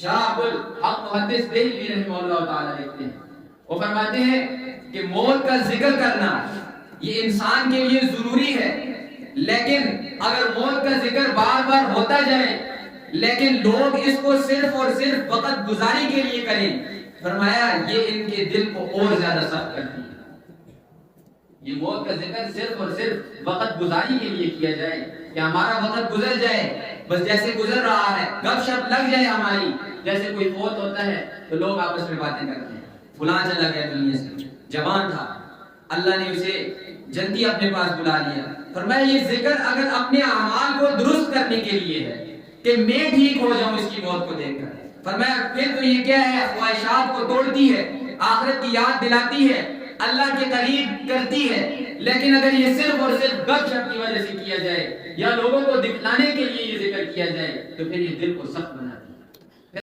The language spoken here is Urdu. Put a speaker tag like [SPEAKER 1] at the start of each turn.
[SPEAKER 1] شاہ عبد الحق محدث دہلوی رحمہ اللہ تعالی لکھتے ہیں، وہ فرماتے ہیں کہ موت کا ذکر کرنا یہ انسان کے لیے ضروری ہے، لیکن اگر موت کا ذکر بار بار ہوتا جائے لیکن لوگ اس کو صرف اور صرف وقت گزاری کے لیے کریں، فرمایا یہ ان کے دل کو اور زیادہ سخت کرتی ہے۔ یہ موت کا ذکر صرف اور صرف وقت گزاری کے لیے کیا جائے کہ ہمارا وقت گزر جائے، بس جیسے گزر رہا ہے گپ شپ لگ جائے ہماری، جیسے کوئی فوت ہوتا ہے تو لوگ آپس میں باتیں کرتے ہیں، فلاں چلا گیا دنیا سے، جوان تھا، اللہ نے اسے جلدی اپنے پاس بلا لیا۔ فرمایا یہ ذکر اگر اپنے اعمال کو درست کرنے کے لیے ہے کہ میں ٹھیک ہو جاؤں اس کی موت کو دیکھ کر، فرمایا پھر تو یہ کیا ہے، خواہشات کو توڑتی ہے، آخرت کی یاد دلاتی ہے، اللہ کے قریب کرتی ہے۔ لیکن اگر یہ صرف اور صرف گپ شپ کی وجہ سے کیا جائے یا لوگوں کو دکھلانے کے لیے یہ ذکر کیا جائے تو پھر یہ دل کو سخت بناتا ہے۔